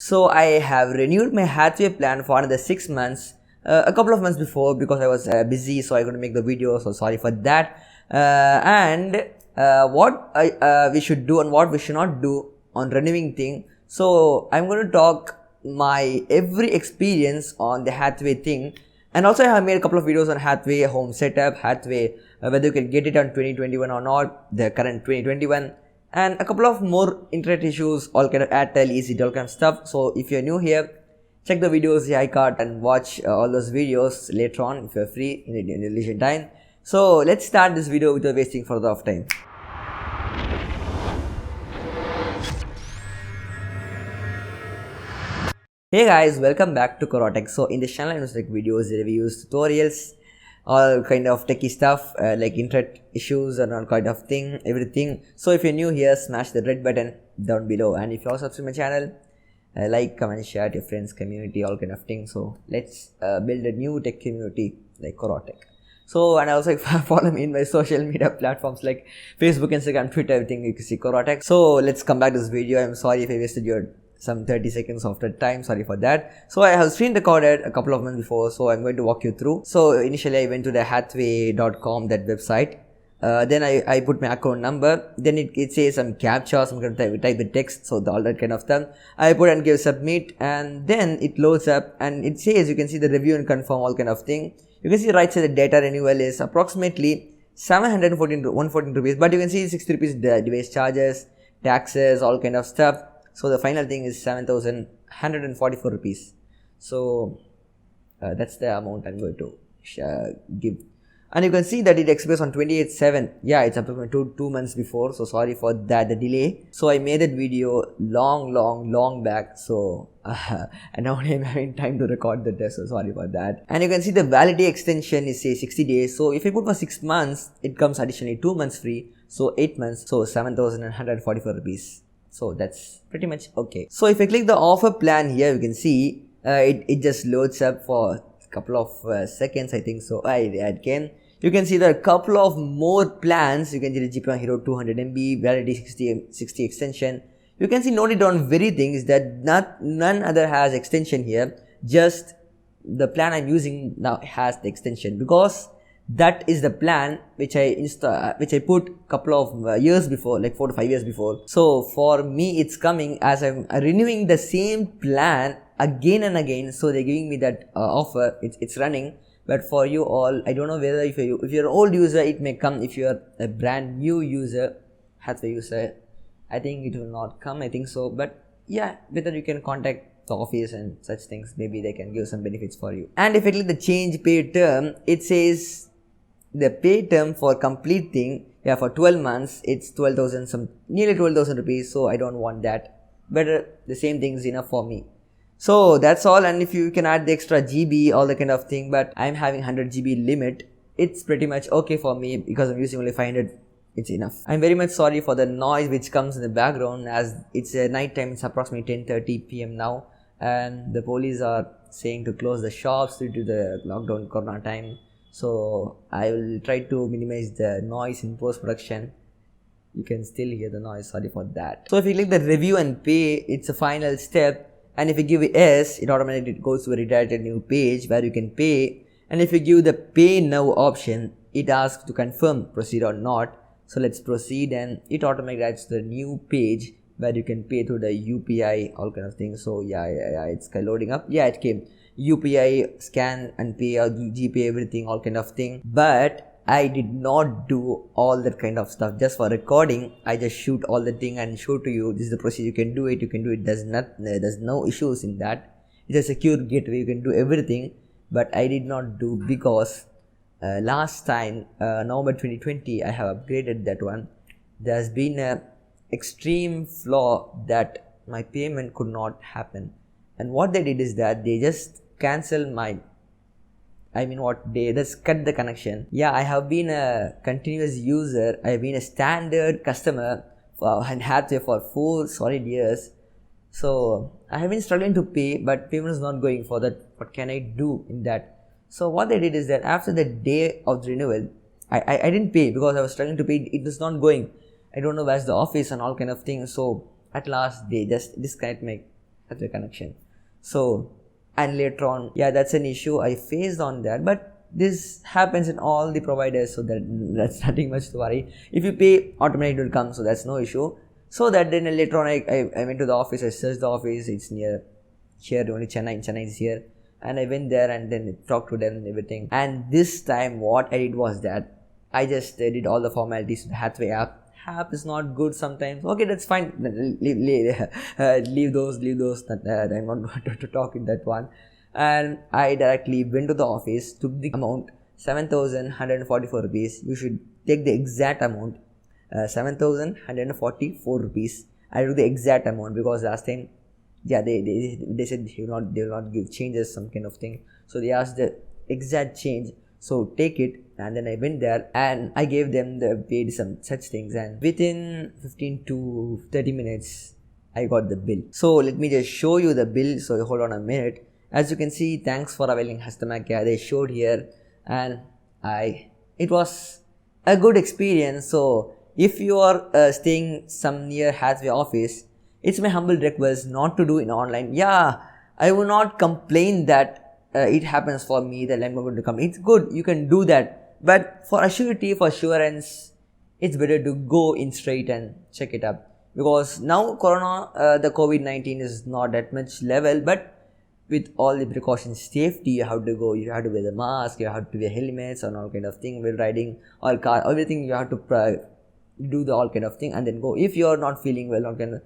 So I have renewed my Hathway plan for another 6 months. A couple of months before because I was busy, so I couldn't make the video. So sorry for that. And what we should do and what we should not do on renewing thing. So I'm going to talk my every experience on the Hathway thing. And also I have made a couple of videos on Hathway home setup, Hathway whether you can get it on 2021 or not, the current 2021, and a couple of more internet issues, all kind of Airtel, Easy, all kind of stuff. So if you're new here, check the videos, the iCard, and watch all those videos later on if you're free in your leisure time. So let's start this video without wasting further of time. Hey guys, welcome back to Corotech. So in this channel I make videos, reviews, tutorials, all kind of techie stuff like internet issues and all kind of thing, everything. So if you're new here, smash the red button down below, and if you also subscribe my channel, like, comment, share to your friends, community, all kind of things. So let's build a new tech community like Corotech. So and also follow me in my social media platforms like Facebook, Instagram, Twitter, everything you can see Corotech. So let's come back to this video. I'm sorry if I wasted your some 30 seconds of the time, sorry for that. So I have screen recorded a couple of months before, so I'm going to walk you through. So initially I went to the hathway.com, that website. Then I put my account number, then it says some captcha, so I'm going to type the text, so all that kind of stuff. I put and give submit, and then it loads up and it says, you can see the review and confirm, all kind of thing. You can see right side the data renewal is approximately 114 rupees, but you can see 60 rupees device charges, taxes, all kind of stuff. So the final thing is 7,144 rupees. So that's the amount I'm going to give. And you can see that it expires on 28/7. Yeah, it's approximately two months before. So sorry for that, the delay. So I made that video long back. So and now I'm having time to record the test. So sorry for that. And you can see the validity extension is say 60 days. So if I put for 6 months, it comes additionally 2 months free. So 8 months. So 7,144 rupees. So that's pretty much okay. So if I click the offer plan here, you can see it just loads up for a couple of seconds, I think. So I can. You can see there are a couple of more plans. You can see the GPM Hero 200 MB, validity 60 extension. You can see noted on very things that none other has extension here. Just the plan I'm using now has the extension, because that is the plan which I put couple of years before, like 4 to 5 years before. So for me it's coming as I'm renewing the same plan again and again. So they're giving me that offer, it's running. But for you all, I don't know whether if you're an old user it may come. If you're a brand new user, Hathway user, I think it will not come, I think so. But yeah, whether you can contact the office and such things, maybe they can give some benefits for you. And if I click the change pay term, it says the pay term for complete thing, yeah, for 12 months it's 12,000, nearly 12,000 rupees. So I don't want that. Better the same thing is enough for me. So that's all. And if you can add the extra GB, all the kind of thing, but I'm having 100 GB limit, it's pretty much okay for me because I'm using only 500. It's enough. I'm very much sorry for the noise which comes in the background, as it's night time. It's approximately 10:30 p.m. now, and the police are saying to close the shops due to the lockdown corona time. So I will try to minimize the noise in post-production. You can still hear the noise, sorry for that. So if you click the review and pay, it's a final step. And if you give yes, it automatically goes to a redirected new page where you can pay. And if you give the pay now option, it asks to confirm proceed or not. So let's proceed, and it automatically adds the new page where you can pay through the UPI, all kind of things. So yeah, it's loading up. Yeah, it came. UPI, scan and pay, or GPay, everything, all kind of thing. But I did not do all that kind of stuff. Just for recording, I just shoot all the thing and show to you. This is the procedure. You can do it. There's no issues in that. It's a secure gateway. You can do everything. But I did not do because last time, November 2020, I have upgraded that one. There's been a extreme flaw that my payment could not happen. And what they did is that they just cancel my, they just cut the connection. Yeah, I have been a continuous user. I have been a standard customer and Hathway for 4 solid years. So I have been struggling to pay, but payment is not going for that. What can I do in that? So what they did is that after the day of the renewal, I didn't pay because I was struggling to pay. It was not going. I don't know where's the office and all kind of things. So at last they just disconnect my Hathway connection. So, and later on, yeah, that's an issue I faced on that, but this happens in all the providers, so that's nothing much to worry. If you pay, automatically it will come, so that's no issue. So that then later on I went to the office, I searched the office, it's near here only, Chennai is here, and I went there and then talked to them and everything. And this time what I did was that I just did all the formalities to the Hathway app is not good sometimes. Okay, that's fine. Leave those. I'm not going to talk in that one. And I directly went to the office, took the amount 7,144 rupees. You should take the exact amount, 7,144 rupees. I took the exact amount because last time, yeah, they said they will not give changes, some kind of thing. So they asked the exact change. So take it, and then I went there and I gave them the paid some such things, and within 15 to 30 minutes I got the bill. So let me just show you the bill. So hold on a minute. As you can see, thanks for availing Hastamakia, they showed here, and it was a good experience. So if you are staying some near Hathway office, it's my humble request not to do it online. Yeah, I will not complain that it happens for me that I'm not going to come. It's good, you can do that, but for assurance, it's better to go in straight and check it up, because now corona, the COVID-19 is not that much level, but with all the precautions, safety, you have to go, you have to wear the mask, you have to wear helmets and all kind of thing while riding or car, everything you have to do the all kind of thing and then go. If you are not feeling well, not gonna,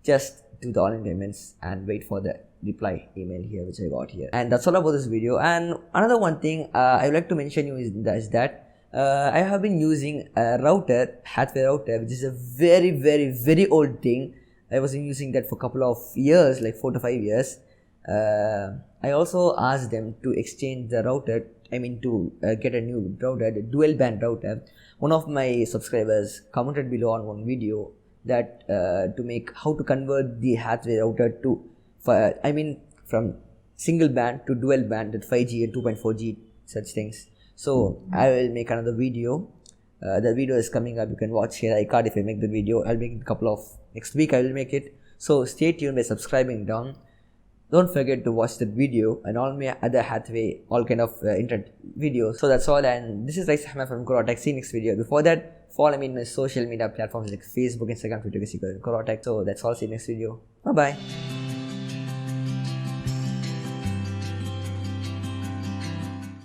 just do the online payments and wait for the reply email here which I got here. And that's all about this video. And another one thing I would like to mention you is that I have been using a router, Hathway router, which is a very old thing. I was using that for a couple of years, like 4 to 5 years. I also asked them to exchange the router, to get a new router, the dual band router. One of my subscribers commented below on one video that to make how to convert the Hathway router to from single band to dual band at 5G and 2.4G, such things. So I will make another video. The video is coming up, you can watch here. I can't if I make the video, I'll make it a couple of next week, I will make it. So stay tuned by subscribing down. Don't forget to watch the video and all my other Hathway, all kind of internet videos. So that's all, and this is Rais Ahmed from Corotech. See you next video. Before that, follow me in my social media platforms like Facebook, Instagram, Twitter, Corotech. So that's all. See you next video. Bye bye.